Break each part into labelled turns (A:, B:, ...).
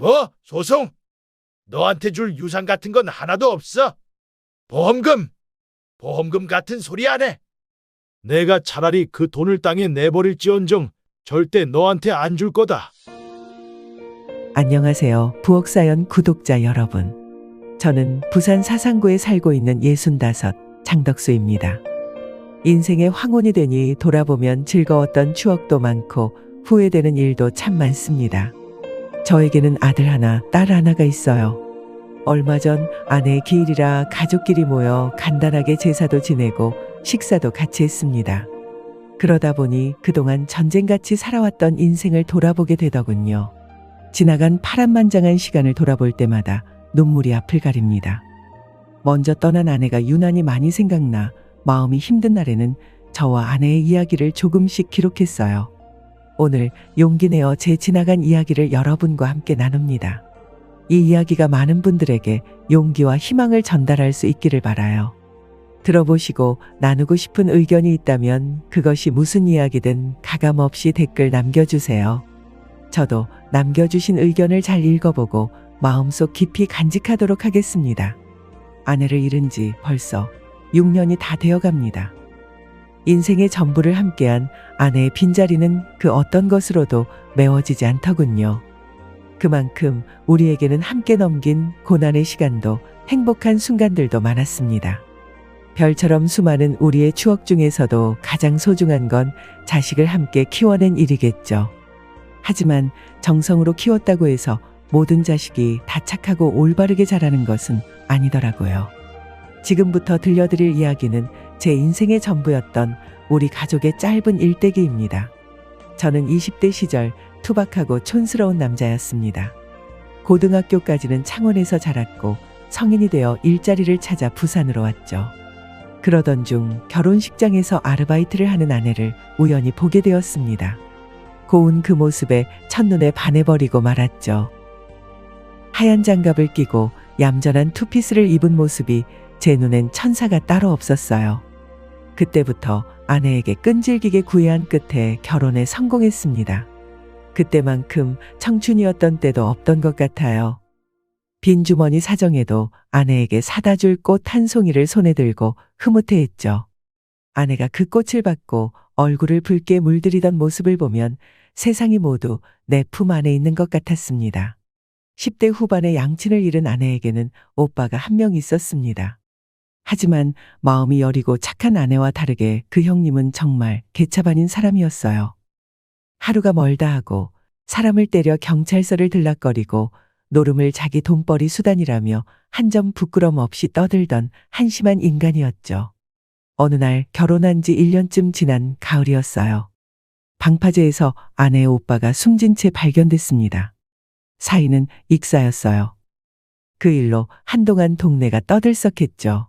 A: 뭐, 소송? 너한테 줄 유산 같은 건 하나도 없어. 보험금 같은 소리 안 해. 내가 차라리 그 돈을 땅에 내버릴지언정 절대 너한테 안 줄 거다.
B: 안녕하세요. 부엌사연 구독자 여러분. 저는 부산 사상구에 살고 있는 65 장덕수입니다. 인생의 황혼이 되니 돌아보면 즐거웠던 추억도 많고 후회되는 일도 참 많습니다. 저에게는 아들 하나, 딸 하나가 있어요. 얼마 전 아내의 기일이라 가족끼리 모여 간단하게 제사도 지내고 식사도 같이 했습니다. 그러다 보니 그동안 전쟁같이 살아왔던 인생을 돌아보게 되더군요. 지나간 파란만장한 시간을 돌아볼 때마다 눈물이 앞을 가립니다. 먼저 떠난 아내가 유난히 많이 생각나 마음이 힘든 날에는 저와 아내의 이야기를 조금씩 기록했어요. 오늘 용기 내어 제 지나간 이야기를 여러분과 함께 나눕니다. 이 이야기가 많은 분들에게 용기와 희망을 전달할 수 있기를 바라요. 들어보시고 나누고 싶은 의견이 있다면 그것이 무슨 이야기든 가감없이 댓글 남겨주세요. 저도 남겨주신 의견을 잘 읽어보고 마음속 깊이 간직하도록 하겠습니다. 아내를 잃은 지 벌써 6년이 다 되어갑니다. 인생의 전부를 함께한 아내의 빈자리는 그 어떤 것으로도 메워지지 않더군요. 그만큼 우리에게는 함께 넘긴 고난의 시간도 행복한 순간들도 많았습니다. 별처럼 수많은 우리의 추억 중에서도 가장 소중한 건 자식을 함께 키워낸 일이겠죠. 하지만 정성으로 키웠다고 해서 모든 자식이 다 착하고 올바르게 자라는 것은 아니더라고요. 지금부터 들려드릴 이야기는 제 인생의 전부였던 우리 가족의 짧은 일대기입니다. 저는 20대 시절 투박하고 촌스러운 남자였습니다. 고등학교까지는 창원에서 자랐고 성인이 되어 일자리를 찾아 부산으로 왔죠. 그러던 중 결혼식장에서 아르바이트를 하는 아내를 우연히 보게 되었습니다. 고운 그 모습에 첫눈에 반해버리고 말았죠. 하얀 장갑을 끼고 얌전한 투피스를 입은 모습이 제 눈엔 천사가 따로 없었어요. 그때부터 아내에게 끈질기게 구애한 끝에 결혼에 성공했습니다. 그때만큼 청춘이었던 때도 없던 것 같아요. 빈 주머니 사정에도 아내에게 사다 줄 꽃 한 송이를 손에 들고 흐뭇해했죠. 아내가 그 꽃을 받고 얼굴을 붉게 물들이던 모습을 보면 세상이 모두 내 품 안에 있는 것 같았습니다. 10대 후반에 양친을 잃은 아내에게는 오빠가 한 명 있었습니다. 하지만 마음이 여리고 착한 아내와 다르게 그 형님은 정말 개차반인 사람이었어요. 하루가 멀다 하고 사람을 때려 경찰서를 들락거리고 노름을 자기 돈벌이 수단이라며 한 점 부끄럼 없이 떠들던 한심한 인간이었죠. 어느 날 결혼한 지 1년쯤 지난 가을이었어요. 방파제에서 아내의 오빠가 숨진 채 발견됐습니다. 사인은 익사였어요. 그 일로 한동안 동네가 떠들썩했죠.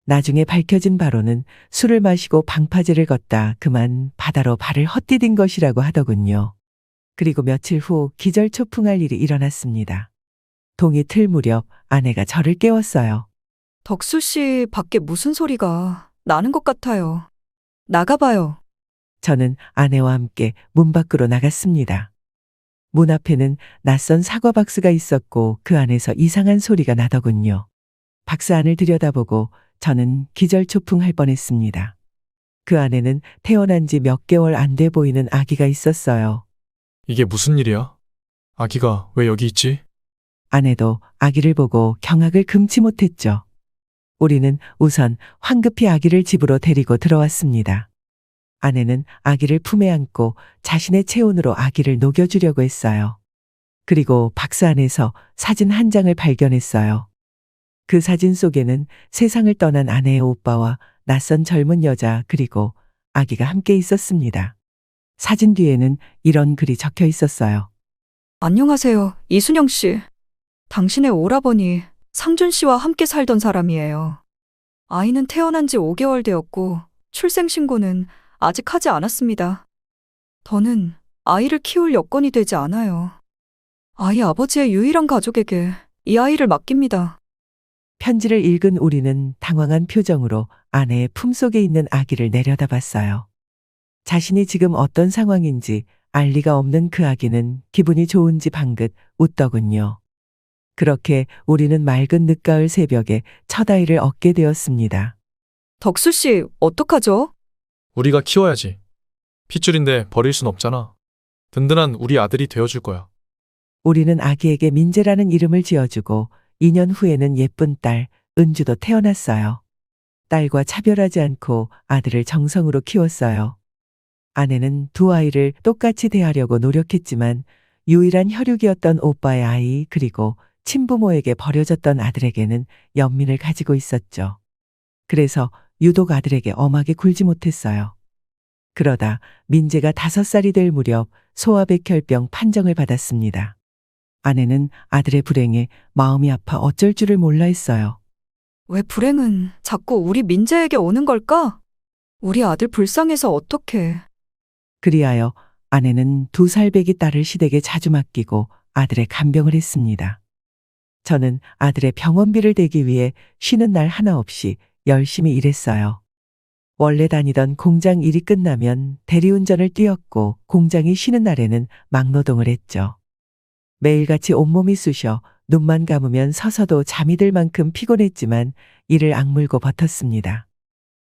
B: 나중에 밝혀진 바로는 술을 마시고 방파제를 걷다 그만 바다로 발을 헛디딘 것이라고 하더군요. 그리고 며칠 후 기절초풍할 일이 일어났습니다. 동이 틀 무렵 아내가 저를 깨웠어요.
C: 덕수 씨 밖에 무슨 소리가 나는 것 같아요. 나가봐요.
B: 저는 아내와 함께 문 밖으로 나갔습니다. 문 앞에는 낯선 사과 박스가 있었고 그 안에서 이상한 소리가 나더군요. 박스 안을 들여다보고 저는 기절초풍할 뻔했습니다. 그 안에는 태어난 지 몇 개월 안 돼 보이는 아기가 있었어요.
D: 이게 무슨 일이야? 아기가 왜 여기 있지?
B: 아내도 아기를 보고 경악을 금치 못했죠. 우리는 우선 황급히 아기를 집으로 데리고 들어왔습니다. 아내는 아기를 품에 안고 자신의 체온으로 아기를 녹여주려고 했어요. 그리고 박스 안에서 사진 한 장을 발견했어요. 그 사진 속에는 세상을 떠난 아내의 오빠와 낯선 젊은 여자 그리고 아기가 함께 있었습니다. 사진 뒤에는 이런 글이 적혀 있었어요.
C: 안녕하세요, 이순영 씨. 당신의 오라버니 상준 씨와 함께 살던 사람이에요. 아이는 태어난 지 5개월 되었고 출생신고는 아직 하지 않았습니다. 더는 아이를 키울 여건이 되지 않아요. 아이 아버지의 유일한 가족에게 이 아이를 맡깁니다.
B: 편지를 읽은 우리는 당황한 표정으로 아내의 품속에 있는 아기를 내려다봤어요. 자신이 지금 어떤 상황인지 알 리가 없는 그 아기는 기분이 좋은지 방긋 웃더군요. 그렇게 우리는 맑은 늦가을 새벽에 첫 아이를 얻게 되었습니다.
C: 덕수 씨, 어떡하죠?
D: 우리가 키워야지. 핏줄인데 버릴 순 없잖아. 든든한 우리 아들이 되어줄 거야.
B: 우리는 아기에게 민재라는 이름을 지어주고 2년 후에는 예쁜 딸 은주도 태어났어요. 딸과 차별하지 않고 아들을 정성으로 키웠어요. 아내는 두 아이를 똑같이 대하려고 노력했지만 유일한 혈육이었던 오빠의 아이 그리고 친부모에게 버려졌던 아들에게는 연민을 가지고 있었죠. 그래서 유독 아들에게 엄하게 굴지 못했어요. 그러다 민재가 5살이 될 무렵 소아백혈병 판정을 받았습니다. 아내는 아들의 불행에 마음이 아파 어쩔 줄을 몰라 했어요.
C: 왜 불행은 자꾸 우리 민재에게 오는 걸까? 우리 아들 불쌍해서 어떡해.
B: 그리하여 아내는 2살 배기 딸을 시댁에 자주 맡기고 아들의 간병을 했습니다. 저는 아들의 병원비를 대기 위해 쉬는 날 하나 없이 열심히 일했어요. 원래 다니던 공장 일이 끝나면 대리운전을 뛰었고 공장이 쉬는 날에는 막노동을 했죠. 매일같이 온몸이 쑤셔 눈만 감으면 서서도 잠이 들 만큼 피곤했지만 이를 악물고 버텼습니다.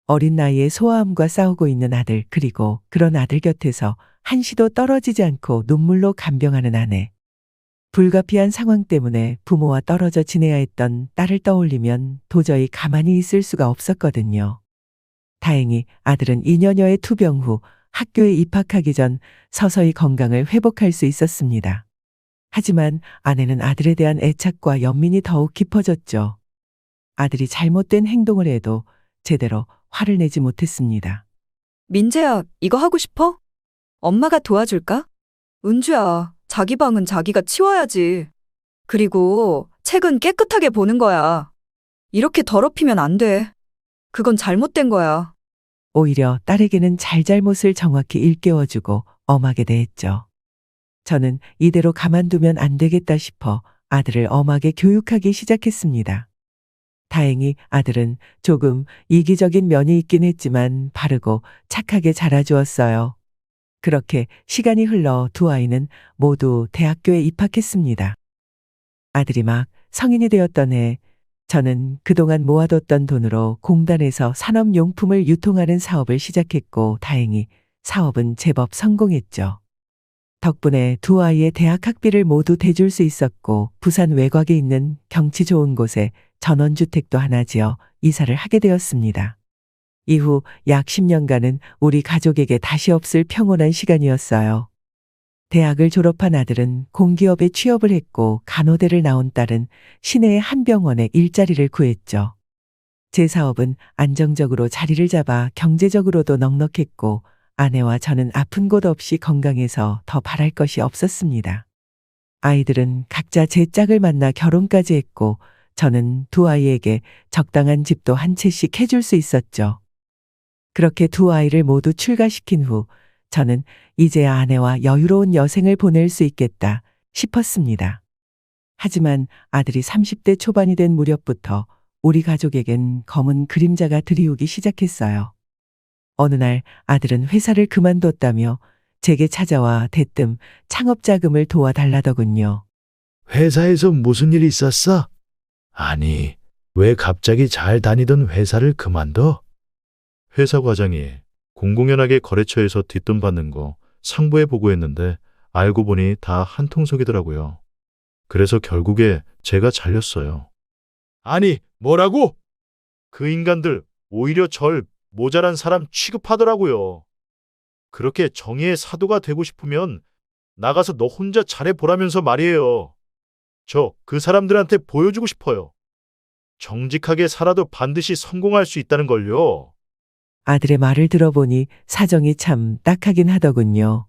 B: 어린 나이에 소아암과 싸우고 있는 아들 그리고 그런 아들 곁에서 한시도 떨어지지 않고 눈물로 간병하는 아내. 불가피한 상황 때문에 부모와 떨어져 지내야 했던 딸을 떠올리면 도저히 가만히 있을 수가 없었거든요. 다행히 아들은 2년여의 투병 후 학교에 입학하기 전 서서히 건강을 회복할 수 있었습니다. 하지만 아내는 아들에 대한 애착과 연민이 더욱 깊어졌죠. 아들이 잘못된 행동을 해도 제대로 화를 내지 못했습니다.
C: 민재야, 이거 하고 싶어? 엄마가 도와줄까? 은주야, 자기 방은 자기가 치워야지. 그리고 책은 깨끗하게 보는 거야. 이렇게 더럽히면 안 돼. 그건 잘못된 거야.
B: 오히려 딸에게는 잘잘못을 정확히 일깨워주고 엄하게 대했죠. 저는 이대로 가만두면 안 되겠다 싶어 아들을 엄하게 교육하기 시작했습니다. 다행히 아들은 조금 이기적인 면이 있긴 했지만 바르고 착하게 자라주었어요. 그렇게 시간이 흘러 두 아이는 모두 대학교에 입학했습니다. 아들이 막 성인이 되었던 해, 저는 그동안 모아뒀던 돈으로 공단에서 산업용품을 유통하는 사업을 시작했고 다행히 사업은 제법 성공했죠. 덕분에 두 아이의 대학 학비를 모두 대줄 수 있었고 부산 외곽에 있는 경치 좋은 곳에 전원주택도 하나 지어 이사를 하게 되었습니다. 이후 약 10년간은 우리 가족에게 다시 없을 평온한 시간이었어요. 대학을 졸업한 아들은 공기업에 취업을 했고 간호대를 나온 딸은 시내의 한 병원에 일자리를 구했죠. 제 사업은 안정적으로 자리를 잡아 경제적으로도 넉넉했고 아내와 저는 아픈 곳 없이 건강해서 더 바랄 것이 없었습니다. 아이들은 각자 제 짝을 만나 결혼까지 했고 저는 두 아이에게 적당한 집도 한 채씩 해줄 수 있었죠. 그렇게 두 아이를 모두 출가시킨 후 저는 이제야 아내와 여유로운 여생을 보낼 수 있겠다 싶었습니다. 하지만 아들이 30대 초반이 된 무렵부터 우리 가족에겐 검은 그림자가 들이우기 시작했어요. 어느 날 아들은 회사를 그만뒀다며 제게 찾아와 대뜸 창업 자금을 도와달라더군요.
A: 회사에서 무슨 일 있었어? 아니, 왜 갑자기 잘 다니던 회사를 그만둬? 회사 과장이 공공연하게 거래처에서 뒷돈 받는 거 상부에 보고했는데 알고 보니 다 한통속이더라고요. 그래서 결국에 제가 잘렸어요. 아니, 뭐라고? 그 인간들 오히려 절 모자란 사람 취급하더라고요. 그렇게 정의의 사도가 되고 싶으면 나가서 너 혼자 잘해보라면서 말이에요. 저 그 사람들한테 보여주고 싶어요. 정직하게 살아도 반드시 성공할 수 있다는 걸요.
B: 아들의 말을 들어보니 사정이 참 딱하긴 하더군요.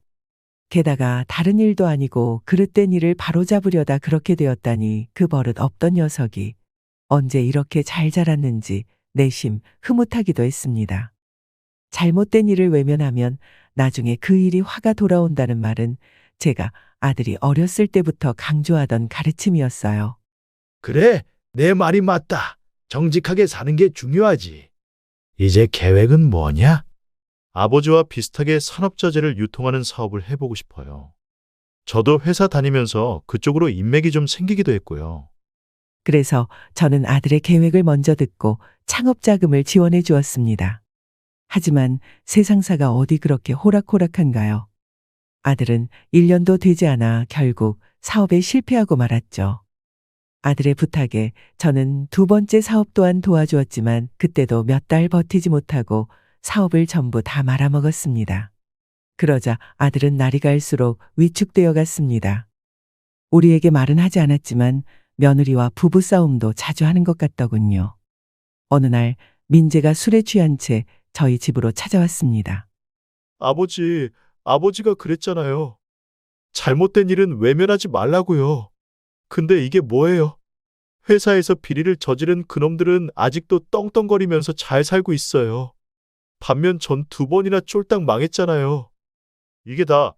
B: 게다가 다른 일도 아니고 그릇된 일을 바로잡으려다 그렇게 되었다니 그 버릇 없던 녀석이 언제 이렇게 잘 자랐는지 내심 흐뭇하기도 했습니다. 잘못된 일을 외면하면 나중에 그 일이 화가 돌아온다는 말은 제가 아들이 어렸을 때부터 강조하던 가르침이었어요.
A: 그래, 내 말이 맞다. 정직하게 사는 게 중요하지. 이제 계획은 뭐냐? 아버지와 비슷하게 산업자재를 유통하는 사업을 해보고 싶어요. 저도 회사 다니면서 그쪽으로 인맥이 좀 생기기도 했고요.
B: 그래서 저는 아들의 계획을 먼저 듣고 창업 자금을 지원해 주었습니다. 하지만 세상사가 어디 그렇게 호락호락한가요? 아들은 1년도 되지 않아 결국 사업에 실패하고 말았죠. 아들의 부탁에 저는 두 번째 사업 또한 도와주었지만 그때도 몇 달 버티지 못하고 사업을 전부 다 말아먹었습니다. 그러자 아들은 날이 갈수록 위축되어 갔습니다. 우리에게 말은 하지 않았지만 며느리와 부부싸움도 자주 하는 것 같더군요. 어느 날 민재가 술에 취한 채 저희 집으로 찾아왔습니다.
A: 아버지가 그랬잖아요. 잘못된 일은 외면하지 말라고요. 근데 이게 뭐예요? 회사에서 비리를 저지른 그놈들은 아직도 떵떵거리면서 잘 살고 있어요. 반면 전 2번이나 쫄딱 망했잖아요. 이게 다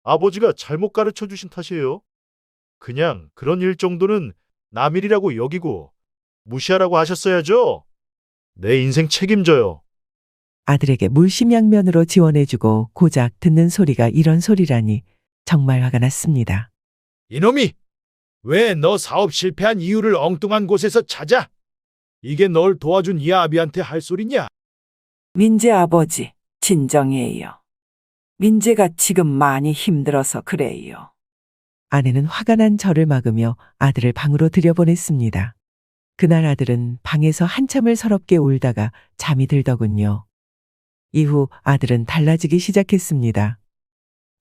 A: 아버지가 잘못 가르쳐 주신 탓이에요. 그냥 그런 일 정도는 남 일이라고 여기고 무시하라고 하셨어야죠. 내 인생 책임져요.
B: 아들에게 물심양면으로 지원해주고 고작 듣는 소리가 이런 소리라니 정말 화가 났습니다.
A: 이놈이! 왜 너 사업 실패한 이유를 엉뚱한 곳에서 찾아? 이게 널 도와준 이 아비한테 할 소리냐?
E: 민재 아버지, 진정해요. 민재가 지금 많이 힘들어서 그래요.
B: 아내는 화가 난 저를 막으며 아들을 방으로 들여보냈습니다. 그날 아들은 방에서 한참을 서럽게 울다가 잠이 들더군요. 이후 아들은 달라지기 시작했습니다.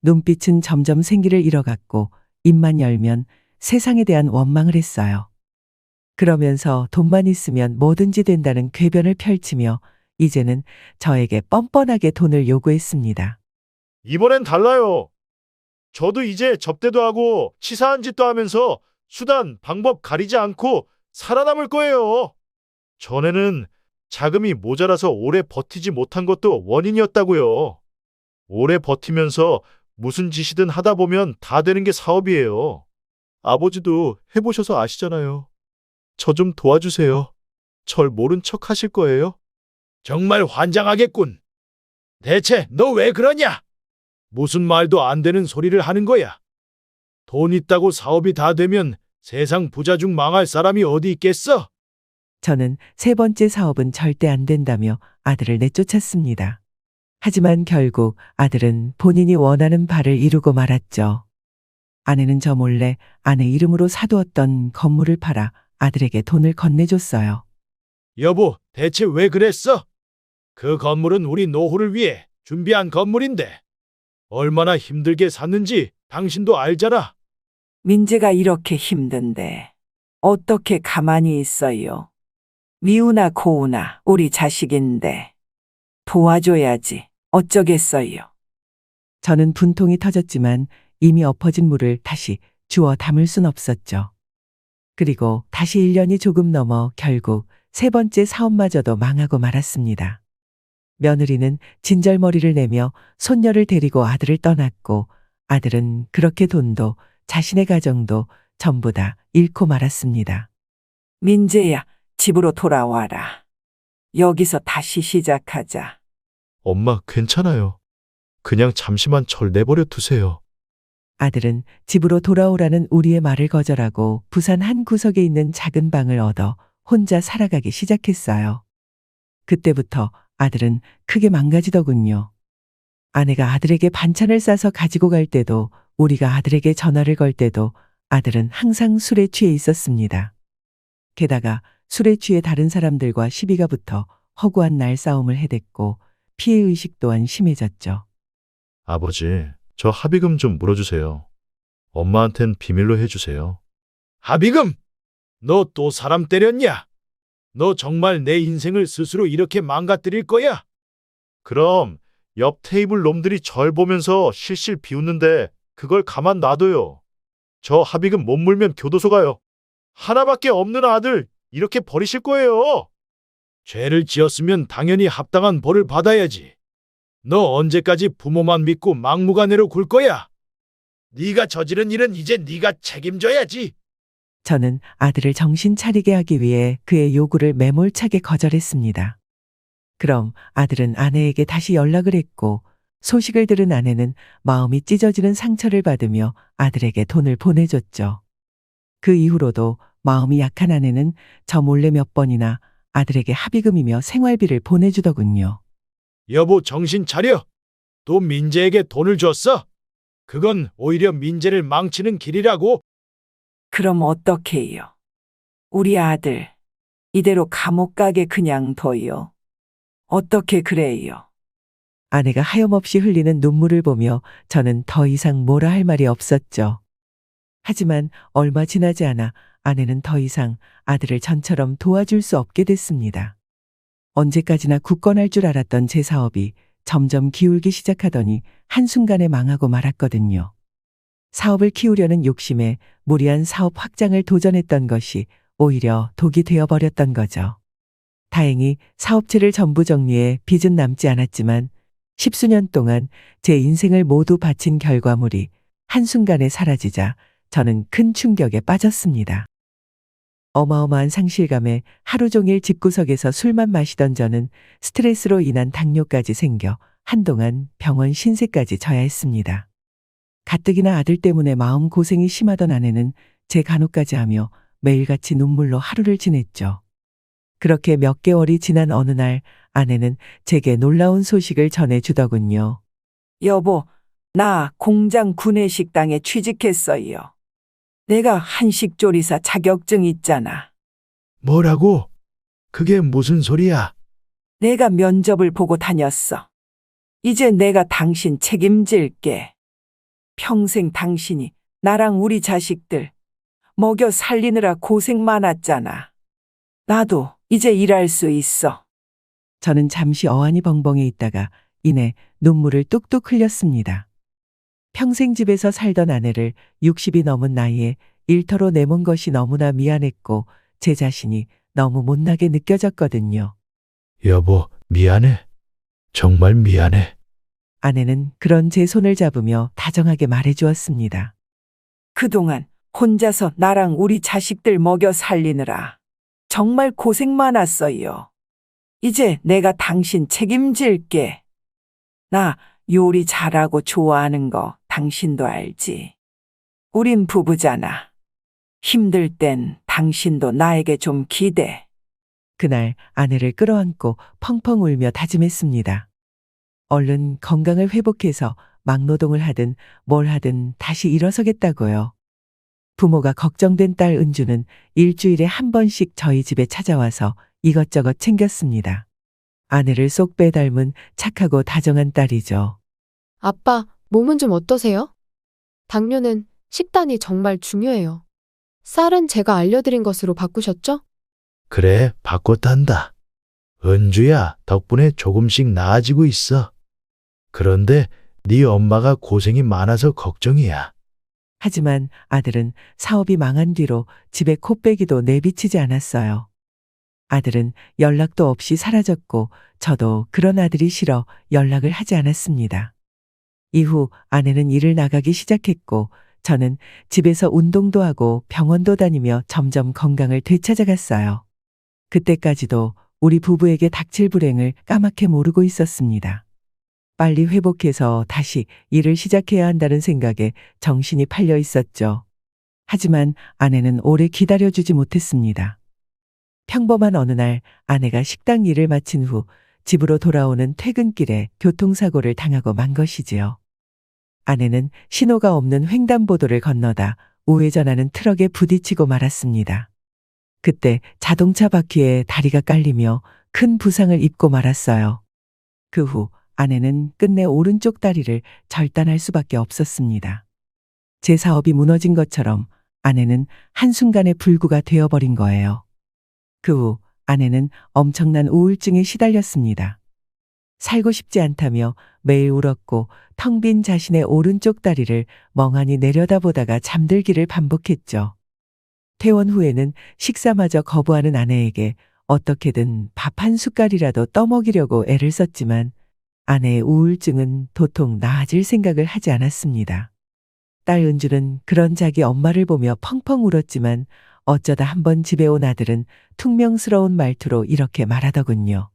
B: 눈빛은 점점 생기를 잃어갔고 입만 열면 세상에 대한 원망을 했어요. 그러면서 돈만 있으면 뭐든지 된다는 궤변을 펼치며 이제는 저에게 뻔뻔하게 돈을 요구했습니다.
A: 이번엔 달라요. 저도 이제 접대도 하고 치사한 짓도 하면서 수단, 방법 가리지 않고 살아남을 거예요. 전에는 자금이 모자라서 오래 버티지 못한 것도 원인이었다고요. 오래 버티면서 무슨 짓이든 하다 보면 다 되는 게 사업이에요. 아버지도 해보셔서 아시잖아요. 저 좀 도와주세요. 절 모른 척 하실 거예요? 정말 환장하겠군. 대체 너 왜 그러냐? 무슨 말도 안 되는 소리를 하는 거야. 돈 있다고 사업이 다 되면 세상 부자 중 망할 사람이 어디 있겠어?
B: 저는 세 번째 사업은 절대 안 된다며 아들을 내쫓았습니다. 하지만 결국 아들은 본인이 원하는 바를 이루고 말았죠. 아내는 저 몰래 아내 이름으로 사두었던 건물을 팔아 아들에게 돈을 건네줬어요.
A: 여보, 대체 왜 그랬어? 그 건물은 우리 노후를 위해 준비한 건물인데 얼마나 힘들게 샀는지 당신도 알잖아.
E: 민재가 이렇게 힘든데 어떻게 가만히 있어요? 미우나 고우나 우리 자식인데 도와줘야지. 어쩌겠어요.
B: 저는 분통이 터졌지만 이미 엎어진 물을 다시 주워 담을 순 없었죠. 그리고 다시 1년이 조금 넘어 결국 세 번째 사업마저도 망하고 말았습니다. 며느리는 진절머리를 내며 손녀를 데리고 아들을 떠났고 아들은 그렇게 돈도 자신의 가정도 전부 다 잃고 말았습니다.
E: 민재야, 집으로 돌아와라. 여기서 다시 시작하자.
A: 엄마, 괜찮아요. 그냥 잠시만 절 내버려 두세요.
B: 아들은 집으로 돌아오라는 우리의 말을 거절하고 부산 한 구석에 있는 작은 방을 얻어 혼자 살아가기 시작했어요. 그때부터 아들은 크게 망가지더군요. 아내가 아들에게 반찬을 싸서 가지고 갈 때도 우리가 아들에게 전화를 걸 때도 아들은 항상 술에 취해 있었습니다. 게다가 술에 취해 다른 사람들과 시비가 붙어 허구한 날싸움을 해댔고 피해의식 또한 심해졌죠.
A: 아버지, 저 합의금 좀 물어주세요. 엄마한텐 비밀로 해주세요. 합의금? 너 또 사람 때렸냐? 너 정말 내 인생을 스스로 이렇게 망가뜨릴 거야? 그럼 옆 테이블 놈들이 절 보면서 실실 비웃는데 그걸 가만 놔둬요. 저 합의금 못 물면 교도소 가요. 하나밖에 없는 아들 이렇게 버리실 거예요. 죄를 지었으면 당연히 합당한 벌을 받아야지. 너 언제까지 부모만 믿고 막무가내로 굴 거야? 네가 저지른 일은 이제 네가 책임져야지.
B: 저는 아들을 정신 차리게 하기 위해 그의 요구를 매몰차게 거절했습니다. 그럼 아들은 아내에게 다시 연락을 했고 소식을 들은 아내는 마음이 찢어지는 상처를 받으며 아들에게 돈을 보내줬죠. 그 이후로도 마음이 약한 아내는 저 몰래 몇 번이나 아들에게 합의금이며 생활비를 보내주더군요.
A: 여보, 정신 차려. 또 민재에게 돈을 줬어? 그건 오히려 민재를 망치는 길이라고.
E: 그럼 어떻게 해요? 우리 아들, 이대로 감옥 가게 그냥 둬요. 어떻게 그래요?
B: 아내가 하염없이 흘리는 눈물을 보며 저는 더 이상 뭐라 할 말이 없었죠. 하지만 얼마 지나지 않아 아내는 더 이상 아들을 전처럼 도와줄 수 없게 됐습니다. 언제까지나 굳건할 줄 알았던 제 사업이 점점 기울기 시작하더니 한순간에 망하고 말았거든요. 사업을 키우려는 욕심에 무리한 사업 확장을 도전했던 것이 오히려 독이 되어버렸던 거죠. 다행히 사업체를 전부 정리해 빚은 남지 않았지만 10수년 동안 제 인생을 모두 바친 결과물이 한순간에 사라지자 저는 큰 충격에 빠졌습니다. 어마어마한 상실감에 하루 종일 집구석에서 술만 마시던 저는 스트레스로 인한 당뇨까지 생겨 한동안 병원 신세까지 져야 했습니다. 가뜩이나 아들 때문에 마음 고생이 심하던 아내는 제 간호까지 하며 매일같이 눈물로 하루를 지냈죠. 그렇게 몇 개월이 지난 어느 날 아내는 제게 놀라운 소식을 전해주더군요.
E: 여보, 나 공장 구내식당에 취직했어요. 내가 한식조리사 자격증 있잖아.
A: 뭐라고? 그게 무슨 소리야?
E: 내가 면접을 보고 다녔어. 이제 내가 당신 책임질게. 평생 당신이 나랑 우리 자식들 먹여 살리느라 고생 많았잖아. 나도 이제 일할 수 있어.
B: 저는 잠시 어안이 벙벙해 있다가 이내 눈물을 뚝뚝 흘렸습니다. 평생 집에서 살던 아내를 60이 넘은 나이에 일터로 내몬 것이 너무나 미안했고 제 자신이 너무 못나게 느껴졌거든요.
A: 여보, 미안해. 정말 미안해.
B: 아내는 그런 제 손을 잡으며 다정하게 말해주었습니다.
E: 그동안 혼자서 나랑 우리 자식들 먹여 살리느라 정말 고생 많았어요. 이제 내가 당신 책임질게. 나 요리 잘하고 좋아하는 거 당신도 알지. 우린 부부잖아. 힘들 땐 당신도 나에게 좀 기대.
B: 그날 아내를 끌어안고 펑펑 울며 다짐했습니다. 얼른 건강을 회복해서 막노동을 하든 뭘 하든 다시 일어서겠다고요. 부모가 걱정된 딸 은주는 일주일에 한 번씩 저희 집에 찾아와서 이것저것 챙겼습니다. 아내를 쏙 빼닮은 착하고 다정한 딸이죠.
F: 아빠, 몸은 좀 어떠세요? 당뇨는 식단이 정말 중요해요. 쌀은 제가 알려드린 것으로 바꾸셨죠?
A: 그래, 바꿨단다. 은주야, 덕분에 조금씩 나아지고 있어. 그런데 네 엄마가 고생이 많아서 걱정이야.
B: 하지만 아들은 사업이 망한 뒤로 집에 코빼기도 내비치지 않았어요. 아들은 연락도 없이 사라졌고 저도 그런 아들이 싫어 연락을 하지 않았습니다. 이후 아내는 일을 나가기 시작했고 저는 집에서 운동도 하고 병원도 다니며 점점 건강을 되찾아갔어요. 그때까지도 우리 부부에게 닥칠 불행을 까맣게 모르고 있었습니다. 빨리 회복해서 다시 일을 시작해야 한다는 생각에 정신이 팔려 있었죠. 하지만 아내는 오래 기다려주지 못했습니다. 평범한 어느 날 아내가 식당 일을 마친 후 집으로 돌아오는 퇴근길에 교통사고를 당하고 만 것이지요. 아내는 신호가 없는 횡단보도를 건너다 우회전하는 트럭에 부딪히고 말았습니다. 그때 자동차 바퀴에 다리가 깔리며 큰 부상을 입고 말았어요. 그 후 아내는 끝내 오른쪽 다리를 절단할 수밖에 없었습니다. 제 사업이 무너진 것처럼 아내는 한순간에 불구가 되어버린 거예요. 그 후 아내는 엄청난 우울증에 시달렸습니다. 살고 싶지 않다며 매일 울었고 텅 빈 자신의 오른쪽 다리를 멍하니 내려다보다가 잠들기를 반복했죠. 퇴원 후에는 식사마저 거부하는 아내에게 어떻게든 밥 한 숟갈이라도 떠먹이려고 애를 썼지만 아내의 우울증은 도통 나아질 생각을 하지 않았습니다. 딸 은주는 그런 자기 엄마를 보며 펑펑 울었지만 어쩌다 한번 집에 온 아들은 퉁명스러운 말투로 이렇게 말하더군요.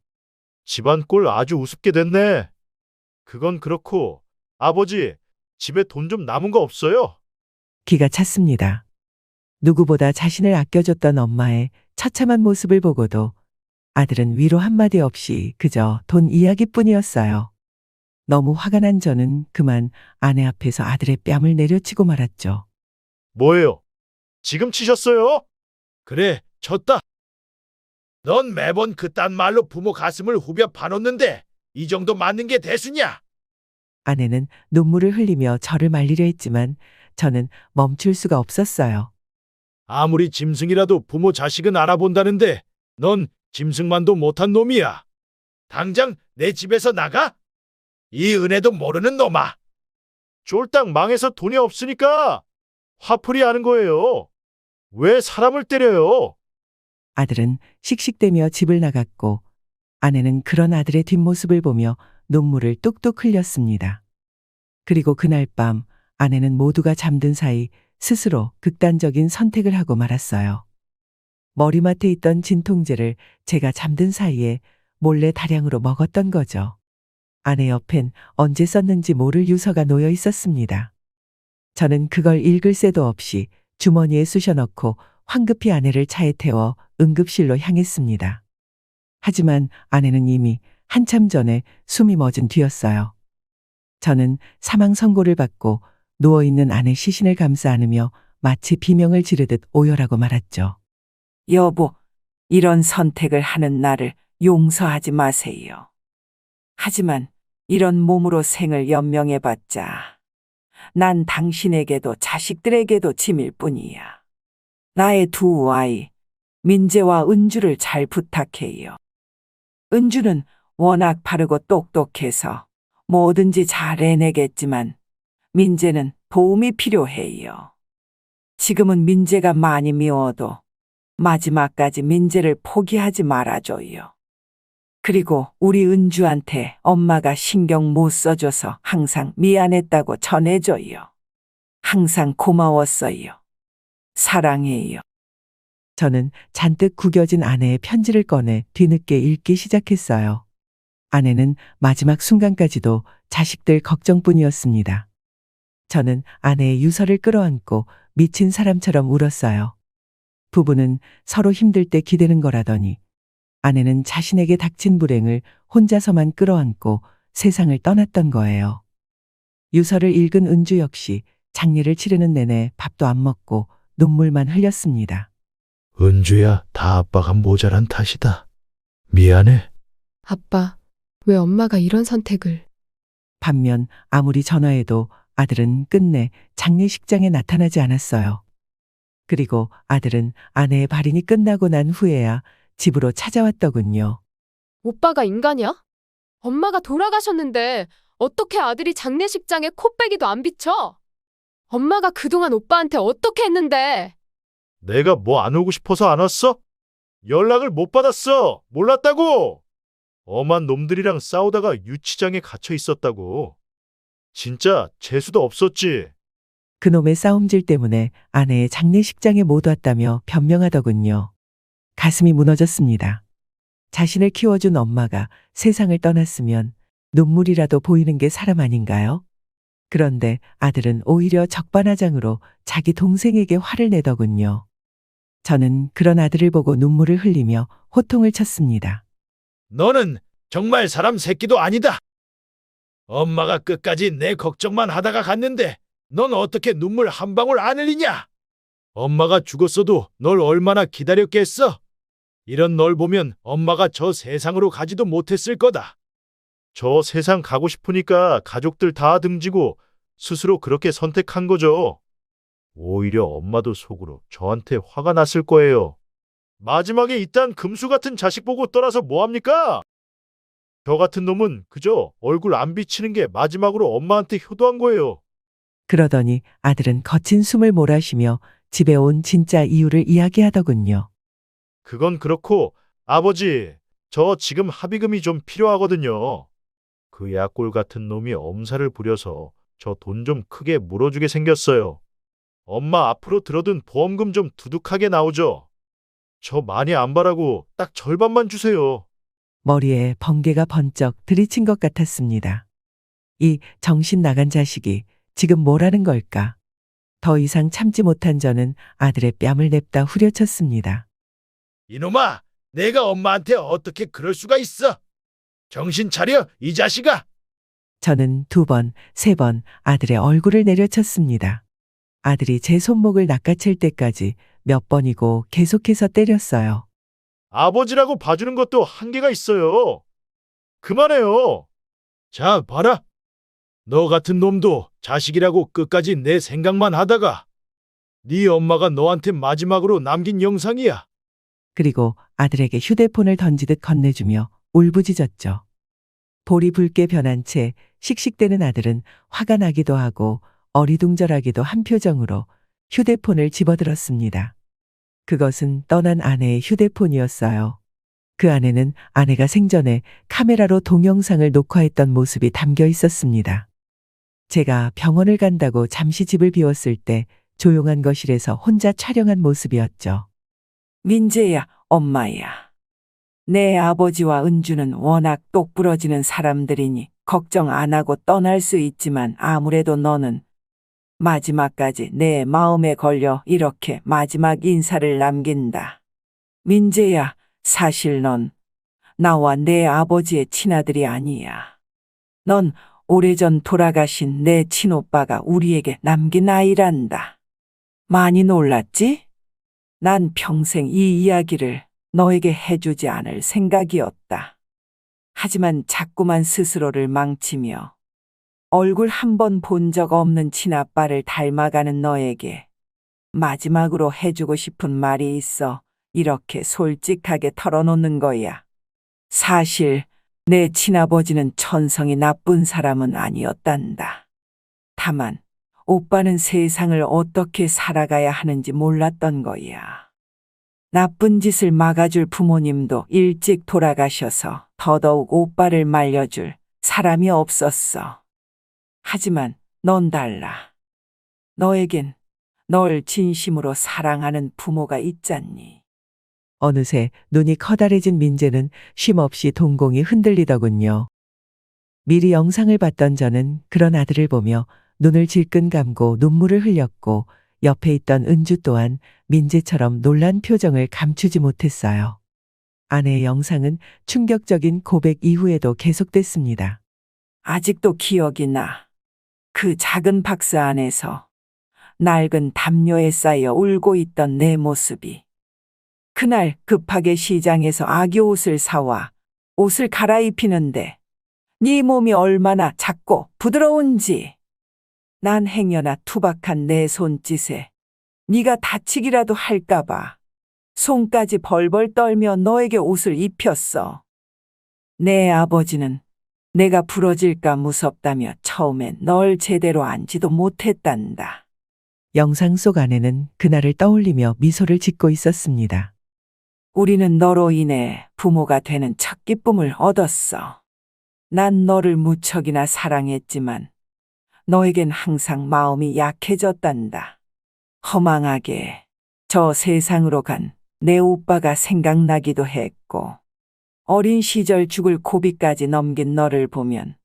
A: 집안 꼴 아주 우습게 됐네. 그건 그렇고, 아버지, 집에 돈 좀 남은 거 없어요?
B: 기가 찼습니다. 누구보다 자신을 아껴줬던 엄마의 처참한 모습을 보고도 아들은 위로 한마디 없이 그저 돈 이야기뿐이었어요. 너무 화가 난 저는 그만 아내 앞에서 아들의 뺨을 내려치고 말았죠.
A: 뭐예요? 지금 치셨어요? 그래, 졌다. 넌 매번 그딴 말로 부모 가슴을 후벼 파놓는데 이 정도 맞는 게 대수냐?
B: 아내는 눈물을 흘리며 저를 말리려 했지만 저는 멈출 수가 없었어요.
A: 아무리 짐승이라도 부모 자식은 알아본다는데 넌 짐승만도 못한 놈이야. 당장 내 집에서 나가? 이 은혜도 모르는 놈아. 쫄딱 망해서 돈이 없으니까 화풀이 하는 거예요. 왜 사람을 때려요?
B: 아들은 씩씩대며 집을 나갔고 아내는 그런 아들의 뒷모습을 보며 눈물을 뚝뚝 흘렸습니다. 그리고 그날 밤 아내는 모두가 잠든 사이 스스로 극단적인 선택을 하고 말았어요. 머리맡에 있던 진통제를 제가 잠든 사이에 몰래 다량으로 먹었던 거죠. 아내 옆엔 언제 썼는지 모를 유서가 놓여 있었습니다. 저는 그걸 읽을 새도 없이 주머니에 쑤셔넣고 황급히 아내를 차에 태워 응급실로 향했습니다. 하지만 아내는 이미 한참 전에 숨이 멎은 뒤였어요. 저는 사망 선고를 받고 누워있는 아내 시신을 감싸 안으며 마치 비명을 지르듯 오열하고 말았죠.
E: 여보, 이런 선택을 하는 나를 용서하지 마세요. 하지만 이런 몸으로 생을 연명해봤자 난 당신에게도 자식들에게도 짐일 뿐이야. 나의 두 아이, 민재와 은주를 잘 부탁해요. 은주는 워낙 바르고 똑똑해서 뭐든지 잘 해내겠지만 민재는 도움이 필요해요. 지금은 민재가 많이 미워도 마지막까지 민재를 포기하지 말아줘요. 그리고 우리 은주한테 엄마가 신경 못 써줘서 항상 미안했다고 전해줘요. 항상 고마웠어요. 사랑해요.
B: 저는 잔뜩 구겨진 아내의 편지를 꺼내 뒤늦게 읽기 시작했어요. 아내는 마지막 순간까지도 자식들 걱정뿐이었습니다. 저는 아내의 유서를 끌어안고 미친 사람처럼 울었어요. 부부는 서로 힘들 때 기대는 거라더니 아내는 자신에게 닥친 불행을 혼자서만 끌어안고 세상을 떠났던 거예요. 유서를 읽은 은주 역시 장례를 치르는 내내 밥도 안 먹고 눈물만 흘렸습니다.
A: 은주야, 다 아빠가 모자란 탓이다. 미안해.
F: 아빠, 왜 엄마가 이런 선택을?
B: 반면 아무리 전화해도 아들은 끝내 장례식장에 나타나지 않았어요. 그리고 아들은 아내의 발인이 끝나고 난 후에야 집으로 찾아왔더군요.
F: 오빠가 인간이야? 엄마가 돌아가셨는데 어떻게 아들이 장례식장에 코빼기도 안 비쳐? 엄마가 그동안 오빠한테 어떻게 했는데?
A: 내가 뭐 안 오고 싶어서 안 왔어? 연락을 못 받았어. 몰랐다고. 엄한 놈들이랑 싸우다가 유치장에 갇혀 있었다고. 진짜 재수도 없었지.
B: 그놈의 싸움질 때문에 아내의 장례식장에 못 왔다며 변명하더군요. 가슴이 무너졌습니다. 자신을 키워준 엄마가 세상을 떠났으면 눈물이라도 보이는 게 사람 아닌가요? 그런데 아들은 오히려 적반하장으로 자기 동생에게 화를 내더군요. 저는 그런 아들을 보고 눈물을 흘리며 호통을 쳤습니다.
A: 너는 정말 사람 새끼도 아니다. 엄마가 끝까지 내 걱정만 하다가 갔는데 넌 어떻게 눈물 한 방울 안 흘리냐? 엄마가 죽었어도 널 얼마나 기다렸겠어? 이런 널 보면 엄마가 저 세상으로 가지도 못했을 거다. 저 세상 가고 싶으니까 가족들 다 등지고 스스로 그렇게 선택한 거죠. 오히려 엄마도 속으로 저한테 화가 났을 거예요. 마지막에 이딴 금수 같은 자식 보고 떠나서 뭐합니까? 저 같은 놈은 그저 얼굴 안 비치는 게 마지막으로 엄마한테 효도한 거예요.
B: 그러더니 아들은 거친 숨을 몰아쉬며 집에 온 진짜 이유를 이야기하더군요.
A: 그건 그렇고 아버지, 저 지금 합의금이 좀 필요하거든요. 그 약골 같은 놈이 엄살을 부려서 저 돈 좀 크게 물어주게 생겼어요. 엄마 앞으로 들어둔 보험금 좀 두둑하게 나오죠. 저 많이 안 바라고 딱 절반만 주세요.
B: 머리에 번개가 번쩍 들이친 것 같았습니다. 이 정신 나간 자식이 지금 뭐라는 걸까? 더 이상 참지 못한 저는 아들의 뺨을 냅다 후려쳤습니다.
A: 이놈아, 내가 엄마한테 어떻게 그럴 수가 있어? 정신 차려, 이 자식아!
B: 저는 2번, 3번 아들의 얼굴을 내려쳤습니다. 아들이 제 손목을 낚아챌 때까지 몇 번이고 계속해서 때렸어요.
A: 아버지라고 봐주는 것도 한계가 있어요. 그만해요. 자, 봐라. 너 같은 놈도 자식이라고 끝까지 내 생각만 하다가 네 엄마가 너한테 마지막으로 남긴 영상이야.
B: 그리고 아들에게 휴대폰을 던지듯 건네주며 울부짖었죠. 볼이 붉게 변한 채 씩씩대는 아들은 화가 나기도 하고 어리둥절하기도 한 표정으로 휴대폰을 집어들었습니다. 그것은 떠난 아내의 휴대폰이었어요. 그 안에는 아내가 생전에 카메라로 동영상을 녹화했던 모습이 담겨 있었습니다. 제가 병원을 간다고 잠시 집을 비웠을 때 조용한 거실에서 혼자 촬영한 모습이었죠.
E: 민재야, 엄마야. 내 아버지와 은주는 워낙 똑부러지는 사람들이니 걱정 안 하고 떠날 수 있지만 아무래도 너는 마지막까지 내 마음에 걸려 이렇게 마지막 인사를 남긴다. 민재야, 사실 넌 나와 내 아버지의 친아들이 아니야. 넌 오래전 돌아가신 내 친오빠가 우리에게 남긴 아이란다. 많이 놀랐지? 난 평생 이 이야기를 너에게 해주지 않을 생각이었다. 하지만 자꾸만 스스로를 망치며 얼굴 한 번 본 적 없는 친아빠를 닮아가는 너에게 마지막으로 해주고 싶은 말이 있어 이렇게 솔직하게 털어놓는 거야. 사실 내 친아버지는 천성이 나쁜 사람은 아니었단다. 다만 오빠는 세상을 어떻게 살아가야 하는지 몰랐던 거야. 나쁜 짓을 막아줄 부모님도 일찍 돌아가셔서 더더욱 오빠를 말려줄 사람이 없었어. 하지만 넌 달라. 너에겐 널 진심으로 사랑하는 부모가 있잖니.
B: 어느새 눈이 커다래진 민재는 쉼없이 동공이 흔들리더군요. 미리 영상을 봤던 저는 그런 아들을 보며 눈을 질끈 감고 눈물을 흘렸고 옆에 있던 은주 또한 민재처럼 놀란 표정을 감추지 못했어요. 아내의 영상은 충격적인 고백 이후에도 계속됐습니다.
E: 아직도 기억이 나. 그 작은 박스 안에서 낡은 담요에 쌓여 울고 있던 내 모습이. 그날 급하게 시장에서 아기 옷을 사와 옷을 갈아입히는데 네 몸이 얼마나 작고 부드러운지. 난 행여나 투박한 내 손짓에 네가 다치기라도 할까봐 손까지 벌벌 떨며 너에게 옷을 입혔어. 내 아버지는 내가 부러질까 무섭다며 처음엔 널 제대로 안지도 못했단다.
B: 영상 속 아내는 그날을 떠올리며 미소를 짓고 있었습니다.
E: 우리는 너로 인해 부모가 되는 첫 기쁨을 얻었어. 난 너를 무척이나 사랑했지만 너에겐 항상 마음이 약해졌단다. 허망하게 저 세상으로 간 내 오빠가 생각나기도 했고 어린 시절 죽을 고비까지 넘긴 너를 보면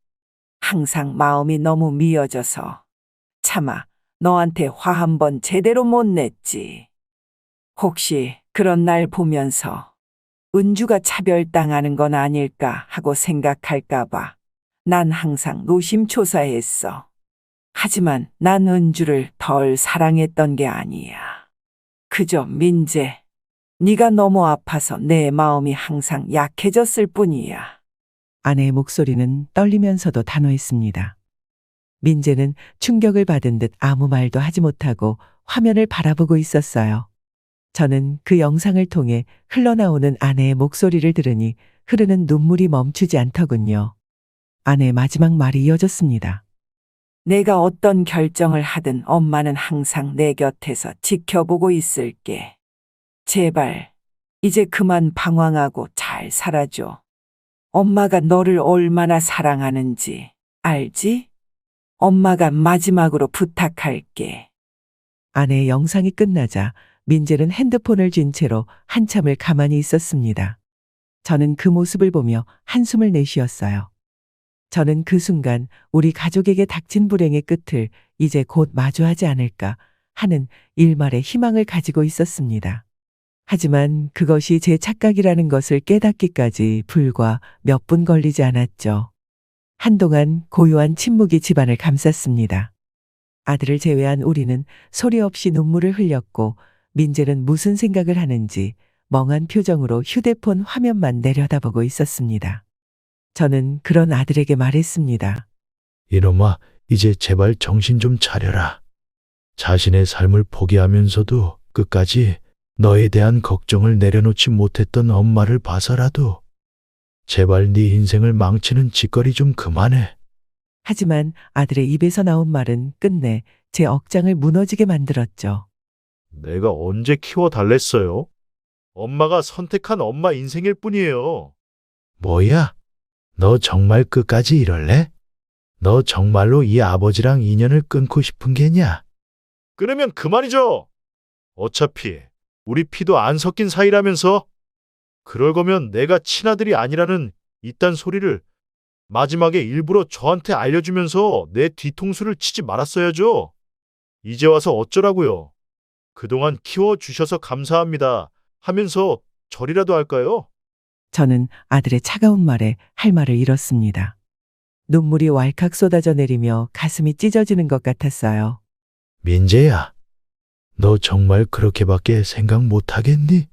E: 항상 마음이 너무 미어져서 차마 너한테 화 한 번 제대로 못 냈지. 혹시 그런 날 보면서 은주가 차별당하는 건 아닐까 하고 생각할까봐 난 항상 노심초사했어. 하지만 난 은주를 덜 사랑했던 게 아니야. 그저 민재, 네가 너무 아파서 내 마음이 항상 약해졌을 뿐이야.
B: 아내의 목소리는 떨리면서도 단호했습니다. 민재는 충격을 받은 듯 아무 말도 하지 못하고 화면을 바라보고 있었어요. 저는 그 영상을 통해 흘러나오는 아내의 목소리를 들으니 흐르는 눈물이 멈추지 않더군요. 아내의 마지막 말이 이어졌습니다.
E: 내가 어떤 결정을 하든 엄마는 항상 내 곁에서 지켜보고 있을게. 제발 이제 그만 방황하고 잘 살아줘. 엄마가 너를 얼마나 사랑하는지 알지? 엄마가 마지막으로 부탁할게.
B: 아내의 영상이 끝나자 민재는 핸드폰을 쥔 채로 한참을 가만히 있었습니다. 저는 그 모습을 보며 한숨을 내쉬었어요. 저는 그 순간 우리 가족에게 닥친 불행의 끝을 이제 곧 마주하지 않을까 하는 일말의 희망을 가지고 있었습니다. 하지만 그것이 제 착각이라는 것을 깨닫기까지 불과 몇 분 걸리지 않았죠. 한동안 고요한 침묵이 집안을 감쌌습니다. 아들을 제외한 우리는 소리 없이 눈물을 흘렸고 민재는 무슨 생각을 하는지 멍한 표정으로 휴대폰 화면만 내려다보고 있었습니다. 저는 그런 아들에게 말했습니다.
A: 이놈아, 이제 제발 정신 좀 차려라. 자신의 삶을 포기하면서도 끝까지 너에 대한 걱정을 내려놓지 못했던 엄마를 봐서라도 제발 네 인생을 망치는 짓거리 좀 그만해.
B: 하지만 아들의 입에서 나온 말은 끝내 제 억장을 무너지게 만들었죠.
A: 내가 언제 키워 달랬어요? 엄마가 선택한 엄마 인생일 뿐이에요. 뭐야? 너 정말 끝까지 이럴래? 너 정말로 이 아버지랑 인연을 끊고 싶은 게냐? 끊으면 그만이죠. 어차피 우리 피도 안 섞인 사이라면서. 그럴 거면 내가 친아들이 아니라는 이딴 소리를 마지막에 일부러 저한테 알려주면서 내 뒤통수를 치지 말았어야죠. 이제 와서 어쩌라고요. 그동안 키워주셔서 감사합니다 하면서 절이라도 할까요?
B: 저는 아들의 차가운 말에 할 말을 잃었습니다. 눈물이 왈칵 쏟아져 내리며 가슴이 찢어지는 것 같았어요.
A: 민재야, 너 정말 그렇게밖에 생각 못하겠니?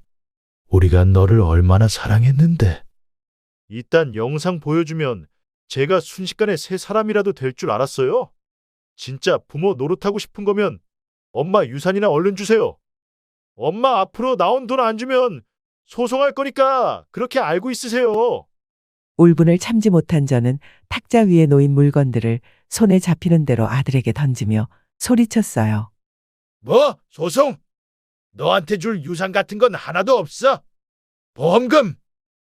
A: 우리가 너를 얼마나 사랑했는데. 이딴 영상 보여주면 제가 순식간에 새 사람이라도 될 줄 알았어요? 진짜 부모 노릇하고 싶은 거면 엄마 유산이나 얼른 주세요. 엄마 앞으로 나온 돈 안 주면 소송할 거니까 그렇게 알고 있으세요.
B: 울분을 참지 못한 저는 탁자 위에 놓인 물건들을 손에 잡히는 대로 아들에게 던지며 소리쳤어요.
A: 뭐? 소송? 너한테 줄 유산 같은 건 하나도 없어?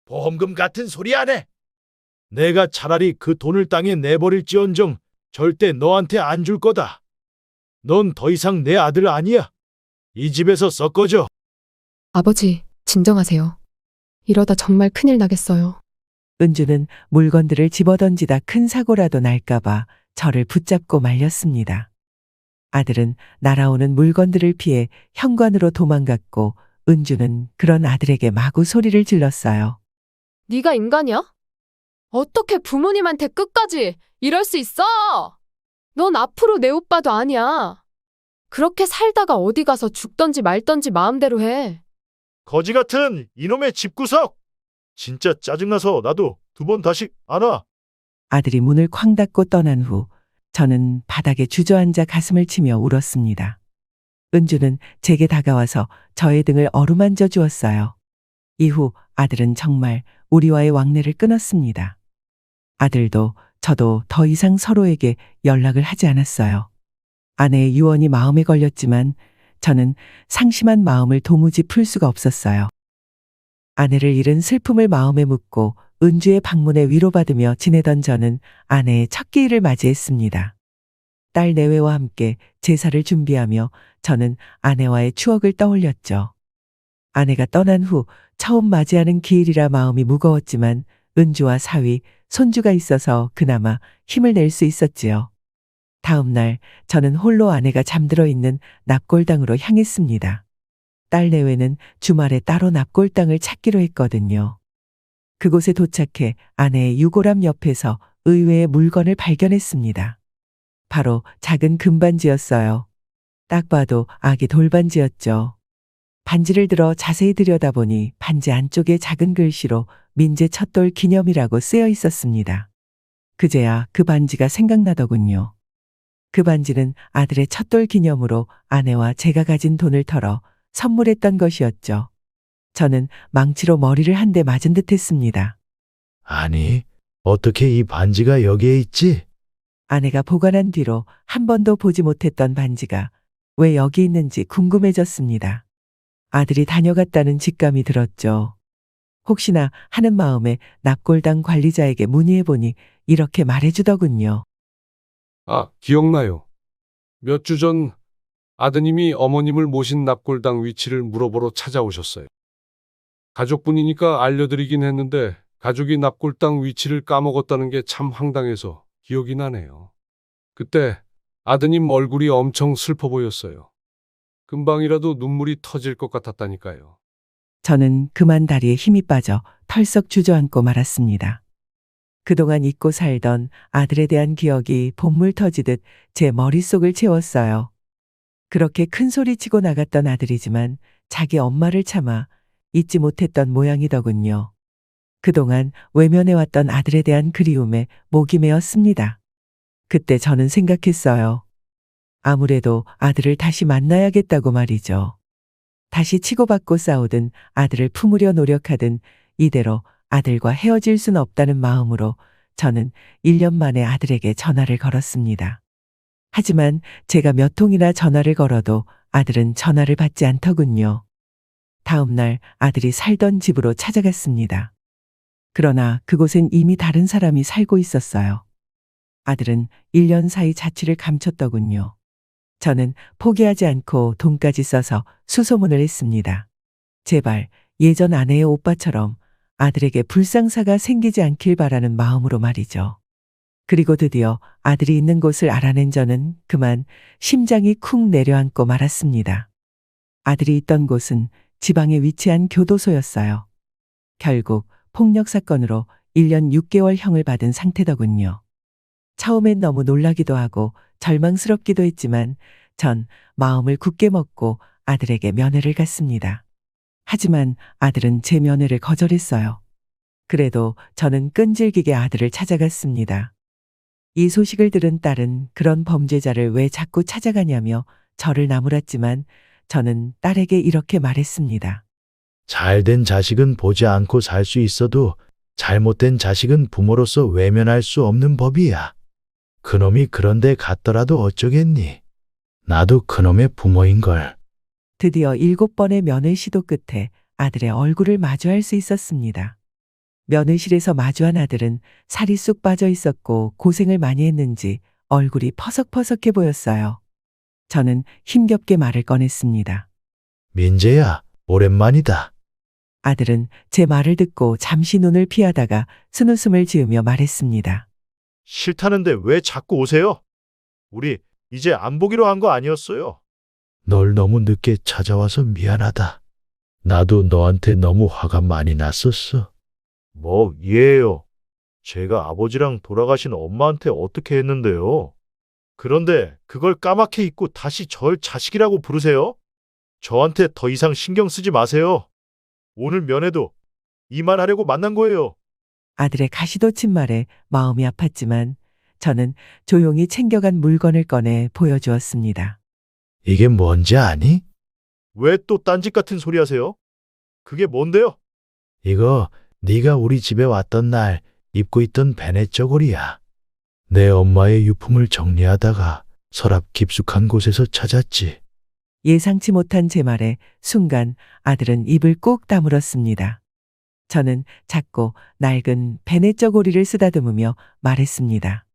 A: 보험금 같은 소리 안 해. 내가 차라리 그 돈을 땅에 내버릴지언정 절대 너한테 안 줄 거다. 넌 더 이상 내 아들 아니야. 이 집에서 썩어져.
F: 아버지, 진정하세요. 이러다 정말 큰일 나겠어요.
B: 은주는 물건들을 집어던지다 큰 사고라도 날까봐 저를 붙잡고 말렸습니다. 아들은 날아오는 물건들을 피해 현관으로 도망갔고 은주는 그런 아들에게 마구 소리를 질렀어요.
F: 네가 인간이야? 어떻게 부모님한테 끝까지 이럴 수 있어? 넌 앞으로 내 오빠도 아니야. 그렇게 살다가 어디 가서 죽던지 말던지 마음대로 해.
A: 거지 같은 이놈의 집구석. 진짜 짜증나서 나도 2번 다시 안 와.
B: 아들이 문을 쾅 닫고 떠난 후 저는 바닥에 주저앉아 가슴을 치며 울었습니다. 은주는 제게 다가와서 저의 등을 어루만져 주었어요. 이후 아들은 정말 우리와의 왕래를 끊었습니다. 아들도 저도 더 이상 서로에게 연락을 하지 않았어요. 아내의 유언이 마음에 걸렸지만 저는 상심한 마음을 도무지 풀 수가 없었어요. 아내를 잃은 슬픔을 마음에 묻고 은주의 방문에 위로받으며 지내던 저는 아내의 첫 기일을 맞이했습니다. 딸 내외와 함께 제사를 준비하며 저는 아내와의 추억을 떠올렸죠. 아내가 떠난 후 처음 맞이하는 기일이라 마음이 무거웠지만 은주와 사위, 손주가 있어서 그나마 힘을 낼 수 있었지요. 다음 날 저는 홀로 아내가 잠들어 있는 납골당으로 향했습니다. 딸 내외는 주말에 따로 납골당을 찾기로 했거든요. 그곳에 도착해 아내의 유골함 옆에서 의외의 물건을 발견했습니다. 바로 작은 금반지였어요. 딱 봐도 아기 돌반지였죠. 반지를 들어 자세히 들여다보니 반지 안쪽에 작은 글씨로 민재 첫돌 기념이라고 쓰여 있었습니다. 그제야 그 반지가 생각나더군요. 그 반지는 아들의 첫돌 기념으로 아내와 제가 가진 돈을 털어 선물했던 것이었죠. 저는 망치로 머리를 한 대 맞은 듯 했습니다.
A: 아니, 어떻게 이 반지가 여기에 있지?
B: 아내가 보관한 뒤로 한 번도 보지 못했던 반지가 왜 여기 있는지 궁금해졌습니다. 아들이 다녀갔다는 직감이 들었죠. 혹시나 하는 마음에 납골당 관리자에게 문의해보니 이렇게 말해주더군요.
G: 아, 기억나요. 몇 주 전 아드님이 어머님을 모신 납골당 위치를 물어보러 찾아오셨어요. 가족분이니까 알려드리긴 했는데 가족이 납골당 위치를 까먹었다는 게 참 황당해서 기억이 나네요. 그때 아드님 얼굴이 엄청 슬퍼 보였어요. 금방이라도 눈물이 터질 것 같았다니까요.
B: 저는 그만 다리에 힘이 빠져 털썩 주저앉고 말았습니다. 그동안 잊고 살던 아들에 대한 기억이 본물 터지듯 제 머릿속을 채웠어요. 그렇게 큰 소리 치고 나갔던 아들이지만 자기 엄마를 참아 잊지 못했던 모양이더군요. 그동안 외면해왔던 아들에 대한 그리움에 목이 메었습니다. 그때 저는 생각했어요. 아무래도 아들을 다시 만나야겠다고 말이죠. 다시 치고받고 싸우든 아들을 품으려 노력하든 이대로 아들과 헤어질 순 없다는 마음으로 저는 1년 만에 아들에게 전화를 걸었습니다. 하지만 제가 몇 통이나 전화를 걸어도 아들은 전화를 받지 않더군요. 다음 날 아들이 살던 집으로 찾아갔습니다. 그러나 그곳엔 이미 다른 사람이 살고 있었어요. 아들은 1년 사이 자취를 감췄더군요. 저는 포기하지 않고 돈까지 써서 수소문을 했습니다. 제발 예전 아내의 오빠처럼 아들에게 불상사가 생기지 않길 바라는 마음으로 말이죠. 그리고 드디어 아들이 있는 곳을 알아낸 저는 그만 심장이 쿵 내려앉고 말았습니다. 아들이 있던 곳은 지방에 위치한 교도소였어요. 결국 폭력 사건으로 1년 6개월형을 받은 상태더군요. 처음엔 너무 놀라기도 하고 절망스럽기도 했지만 전 마음을 굳게 먹고 아들에게 면회를 갔습니다. 하지만 아들은 제 면회를 거절했어요. 그래도 저는 끈질기게 아들을 찾아갔습니다. 이 소식을 들은 딸은 그런 범죄자를 왜 자꾸 찾아가냐며 저를 나무랐지만 저는 딸에게 이렇게 말했습니다.
A: 잘된 자식은 보지 않고 살 수 있어도 잘못된 자식은 부모로서 외면할 수 없는 법이야. 그놈이 그런데 갔더라도 어쩌겠니? 나도 그놈의 부모인걸.
B: 드디어 7번의 면회 시도 끝에 아들의 얼굴을 마주할 수 있었습니다. 면회실에서 마주한 아들은 살이 쑥 빠져 있었고 고생을 많이 했는지 얼굴이 퍼석퍼석해 보였어요. 저는 힘겹게 말을 꺼냈습니다.
A: 민재야, 오랜만이다.
B: 아들은 제 말을 듣고 잠시 눈을 피하다가 쓴웃음을 지으며 말했습니다.
A: 싫다는데 왜 자꾸 오세요? 우리 이제 안 보기로 한 거 아니었어요? 널 너무 늦게 찾아와서 미안하다. 나도 너한테 너무 화가 많이 났었어. 뭐 이해해요. 제가 아버지랑 돌아가신 엄마한테 어떻게 했는데요? 그런데 그걸 까맣게 잊고 다시 절 자식이라고 부르세요? 저한테 더 이상 신경 쓰지 마세요. 오늘 면회도 이만하려고 만난 거예요.
B: 아들의 가시돋친 말에 마음이 아팠지만 저는 조용히 챙겨간 물건을 꺼내 보여주었습니다.
A: 이게 뭔지 아니? 왜 또 딴짓 같은 소리 하세요? 그게 뭔데요? 이거 네가 우리 집에 왔던 날 입고 있던 베네 저고리야. 내 엄마의 유품을 정리하다가 서랍 깊숙한 곳에서 찾았지.
B: 예상치 못한 제 말에 순간 아들은 입을 꾹 다물었습니다. 저는 작고 낡은 베네 고리를 쓰다듬으며 말했습니다.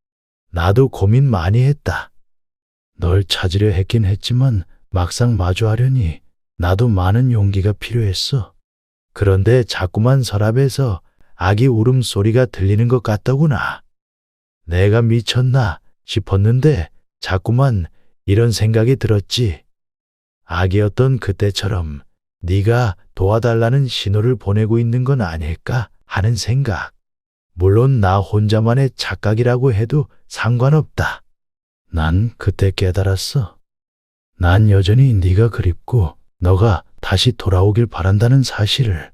A: 나도 고민 많이 했다. 널 찾으려 했긴 했지만 막상 마주하려니 나도 많은 용기가 필요했어. 그런데 자꾸만 서랍에서 아기 울음소리가 들리는 것 같더구나. 내가 미쳤나 싶었는데 자꾸만 이런 생각이 들었지. 아기였던 그때처럼 네가 도와달라는 신호를 보내고 있는 건 아닐까 하는 생각. 물론 나 혼자만의 착각이라고 해도 상관없다. 난 그때 깨달았어. 난 여전히 네가 그립고 너가 다시 돌아오길 바란다는 사실을.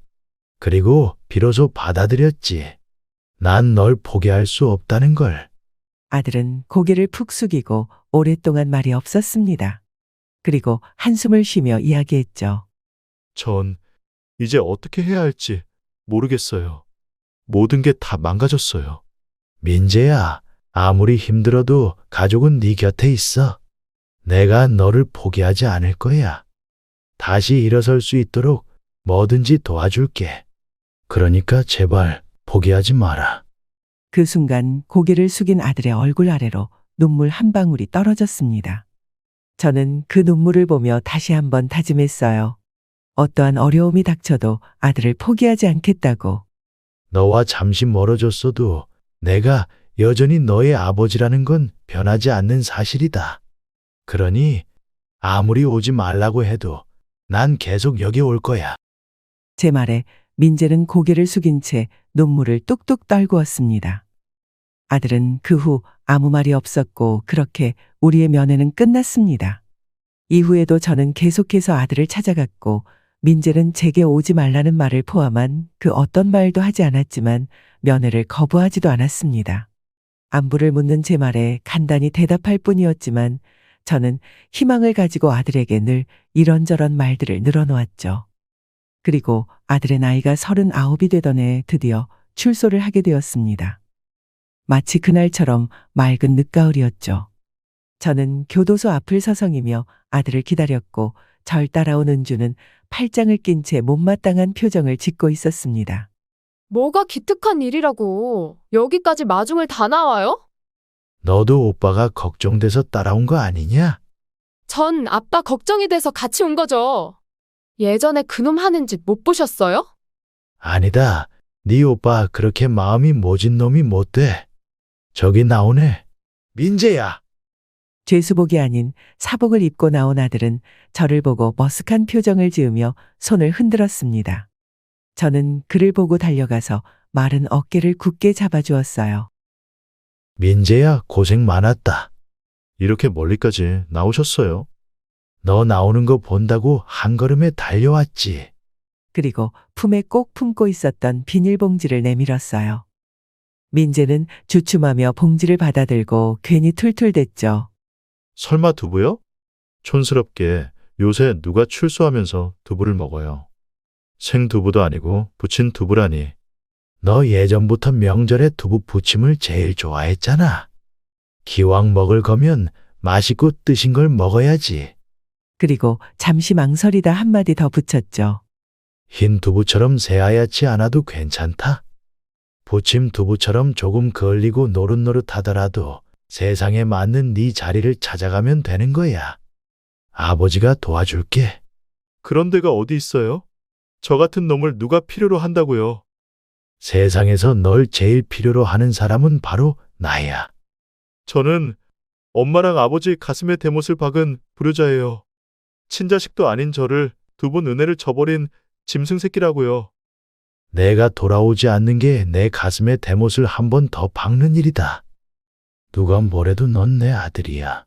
A: 그리고 비로소 받아들였지. 난 널 포기할 수 없다는 걸.
B: 아들은 고개를 푹 숙이고 오랫동안 말이 없었습니다. 그리고 한숨을 쉬며 이야기했죠.
A: 전 이제 어떻게 해야 할지 모르겠어요. 모든 게 다 망가졌어요. 민재야, 아무리 힘들어도 가족은 네 곁에 있어. 내가 너를 포기하지 않을 거야. 다시 일어설 수 있도록 뭐든지 도와줄게. 그러니까 제발 포기하지 마라.
B: 그 순간 고개를 숙인 아들의 얼굴 아래로 눈물 한 방울이 떨어졌습니다. 저는 그 눈물을 보며 다시 한번 다짐했어요. 어떠한 어려움이 닥쳐도 아들을 포기하지 않겠다고.
A: 너와 잠시 멀어졌어도 내가 여전히 너의 아버지라는 건 변하지 않는 사실이다. 그러니 아무리 오지 말라고 해도 난 계속 여기 올 거야.
B: 제 말에 민재는 고개를 숙인 채 눈물을 뚝뚝 떨구었습니다. 아들은 그 후 아무 말이 없었고 그렇게 우리의 면회는 끝났습니다. 이후에도 저는 계속해서 아들을 찾아갔고 민재는 제게 오지 말라는 말을 포함한 그 어떤 말도 하지 않았지만 면회를 거부하지도 않았습니다. 안부를 묻는 제 말에 간단히 대답할 뿐이었지만 저는 희망을 가지고 아들에게 늘 이런저런 말들을 늘어놓았죠. 그리고 아들의 나이가 39이 되던 해 드디어 출소를 하게 되었습니다. 마치 그날처럼 맑은 늦가을이었죠. 저는 교도소 앞을 서성이며 아들을 기다렸고 절 따라온 은주는 팔짱을 낀 채 못마땅한 표정을 짓고 있었습니다.
F: 뭐가 기특한 일이라고. 여기까지 마중을 다 나와요?
A: 너도 오빠가 걱정돼서 따라온 거 아니냐?
F: 전 아빠 걱정이 돼서 같이 온 거죠. 예전에 그놈 하는 짓 못 보셨어요?
A: 아니다. 네 오빠 그렇게 마음이 모진 놈이 못 돼. 저기 나오네. 민재야.
B: 죄수복이 아닌 사복을 입고 나온 아들은 저를 보고 머쓱한 표정을 지으며 손을 흔들었습니다. 저는 그를 보고 달려가서 마른 어깨를 굳게 잡아주었어요.
A: 민재야, 고생 많았다. 이렇게 멀리까지 나오셨어요? 너 나오는 거 본다고 한 걸음에 달려왔지.
B: 그리고 품에 꼭 품고 있었던 비닐봉지를 내밀었어요. 민재는 주춤하며 봉지를 받아들고 괜히 툴툴댔죠.
A: 설마 두부요? 촌스럽게 요새 누가 출소하면서 두부를 먹어요. 생두부도 아니고 부친 두부라니. 너 예전부터 명절에 두부 부침을 제일 좋아했잖아. 기왕 먹을 거면 맛있고 뜨신 걸 먹어야지.
B: 그리고 잠시 망설이다 한마디 더 붙였죠.
A: 흰 두부처럼 새하얗지 않아도 괜찮다. 부침 두부처럼 조금 걸리고 노릇노릇하더라도 세상에 맞는 네 자리를 찾아가면 되는 거야. 아버지가 도와줄게. 그런 데가 어디 있어요? 저 같은 놈을 누가 필요로 한다고요? 세상에서 널 제일 필요로 하는 사람은 바로 나야. 저는 엄마랑 아버지 가슴에 대못을 박은 불효자예요. 친자식도 아닌 저를 두 번 은혜를 저버린 짐승 새끼라고요. 내가 돌아오지 않는 게 내 가슴에 대못을 한 번 더 박는 일이다. 누가 뭐래도 넌 내 아들이야.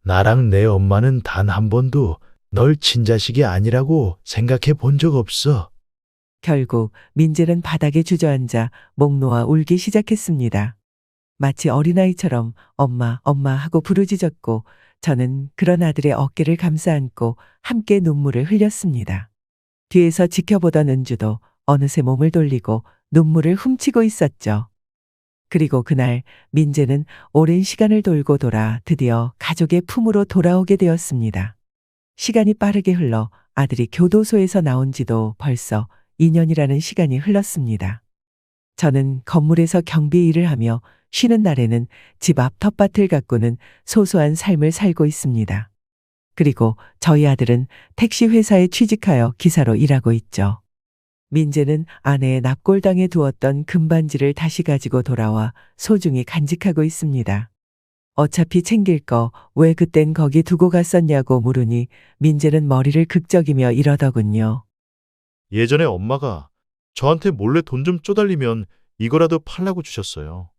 A: 나랑 내 엄마는 단 한 번도 널 친자식이 아니라고 생각해 본 적 없어.
B: 결국 민재는 바닥에 주저앉아 목 놓아 울기 시작했습니다. 마치 어린아이처럼 엄마, 엄마 하고 부르짖었고 저는 그런 아들의 어깨를 감싸 안고 함께 눈물을 흘렸습니다. 뒤에서 지켜보던 은주도 어느새 몸을 돌리고 눈물을 훔치고 있었죠. 그리고 그날 민재는 오랜 시간을 돌고 돌아 드디어 가족의 품으로 돌아오게 되었습니다. 시간이 빠르게 흘러 아들이 교도소에서 나온 지도 벌써 2년이라는 시간이 흘렀습니다. 저는 건물에서 경비 일을 하며 쉬는 날에는 집 앞 텃밭을 가꾸는 소소한 삶을 살고 있습니다. 그리고 저희 아들은 택시 회사에 취직하여 기사로 일하고 있죠. 민재는 아내의 납골당에 두었던 금반지를 다시 가지고 돌아와 소중히 간직하고 있습니다. 어차피 챙길 거 왜 그땐 거기 두고 갔었냐고 물으니 민재는 머리를 극적이며 이러더군요.
A: 예전에 엄마가 저한테 몰래 돈 좀 쪼달리면 이거라도 팔라고 주셨어요.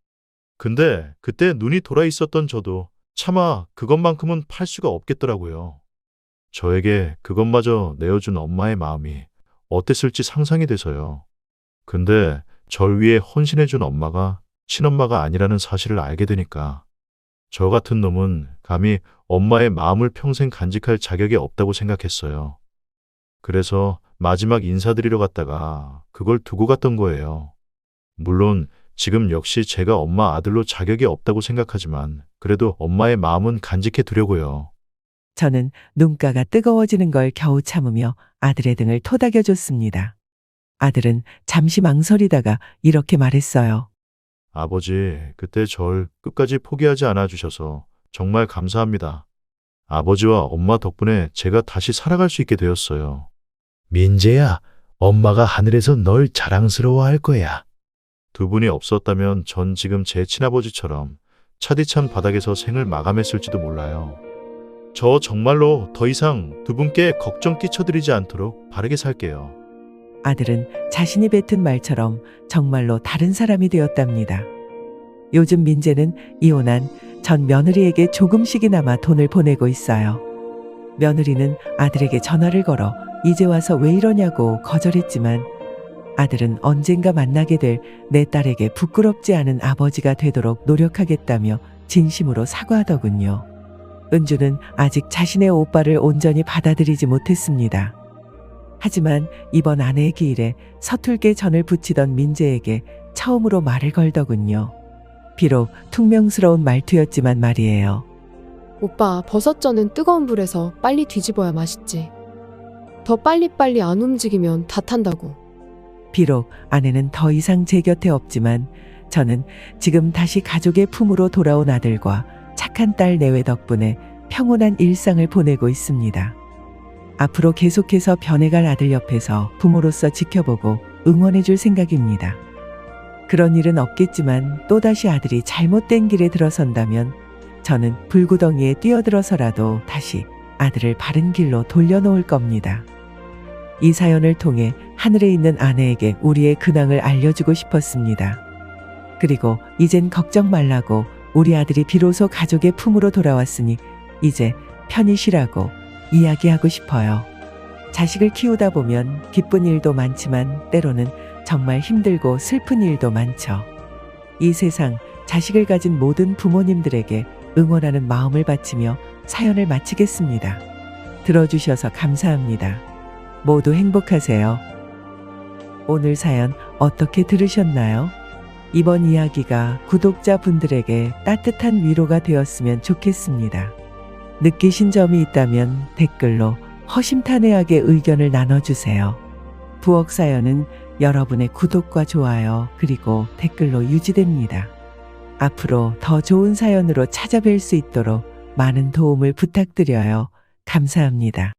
A: 근데 그때 눈이 돌아 있었던 저도 차마 그것만큼은 팔 수가 없겠더라고요. 저에게 그것마저 내어준 엄마의 마음이 어땠을지 상상이 돼서요. 근데 절 위해 헌신해준 엄마가 친엄마가 아니라는 사실을 알게 되니까 저 같은 놈은 감히 엄마의 마음을 평생 간직할 자격이 없다고 생각했어요. 그래서 마지막 인사드리러 갔다가 그걸 두고 갔던 거예요. 물론 지금 역시 제가 엄마 아들로 자격이 없다고 생각하지만 그래도 엄마의 마음은 간직해 두려고요.
B: 저는 눈가가 뜨거워지는 걸 겨우 참으며 아들의 등을 토닥여줬습니다. 아들은 잠시 망설이다가 이렇게 말했어요.
A: 아버지, 그때 절 끝까지 포기하지 않아 주셔서 정말 감사합니다. 아버지와 엄마 덕분에 제가 다시 살아갈 수 있게 되었어요. 민재야, 엄마가 하늘에서 널 자랑스러워할 거야. 두 분이 없었다면 전 지금 제 친아버지처럼 차디찬 바닥에서 생을 마감했을지도 몰라요. 저 정말로 더 이상 두 분께 걱정 끼쳐드리지 않도록 바르게 살게요.
B: 아들은 자신이 뱉은 말처럼 정말로 다른 사람이 되었답니다. 요즘 민재는 이혼한 전 며느리에게 조금씩이나마 돈을 보내고 있어요. 며느리는 아들에게 전화를 걸어 이제 와서 왜 이러냐고 거절했지만 아들은 언젠가 만나게 될 내 딸에게 부끄럽지 않은 아버지가 되도록 노력하겠다며 진심으로 사과하더군요. 은주는 아직 자신의 오빠를 온전히 받아들이지 못했습니다. 하지만 이번 아내의 기일에 서툴게 전을 붙이던 민재에게 처음으로 말을 걸더군요. 비록 퉁명스러운 말투였지만 말이에요.
F: 오빠, 버섯전은 뜨거운 불에서 빨리 뒤집어야 맛있지. 더 빨리빨리 안 움직이면 다 탄다고.
B: 비록 아내는 더 이상 제 곁에 없지만 저는 지금 다시 가족의 품으로 돌아온 아들과 착한 딸 내외 덕분에 평온한 일상을 보내고 있습니다. 앞으로 계속해서 변해갈 아들 옆에서 부모로서 지켜보고 응원해줄 생각입니다. 그런 일은 없겠지만 또다시 아들이 잘못된 길에 들어선다면 저는 불구덩이에 뛰어들어서라도 다시 아들을 바른 길로 돌려놓을 겁니다. 이 사연을 통해 하늘에 있는 아내에게 우리의 근황을 알려주고 싶었습니다. 그리고 이젠 걱정 말라고 우리 아들이 비로소 가족의 품으로 돌아왔으니 이제 편히 쉬라고 이야기하고 싶어요. 자식을 키우다 보면 기쁜 일도 많지만 때로는 정말 힘들고 슬픈 일도 많죠. 이 세상 자식을 가진 모든 부모님들에게 응원하는 마음을 바치며 사연을 마치겠습니다. 들어주셔서 감사합니다. 모두 행복하세요. 오늘 사연 어떻게 들으셨나요? 이번 이야기가 구독자분들에게 따뜻한 위로가 되었으면 좋겠습니다. 느끼신 점이 있다면 댓글로 허심탄회하게 의견을 나눠주세요. 부엌 사연은 여러분의 구독과 좋아요 그리고 댓글로 유지됩니다. 앞으로 더 좋은 사연으로 찾아뵐 수 있도록 많은 도움을 부탁드려요. 감사합니다.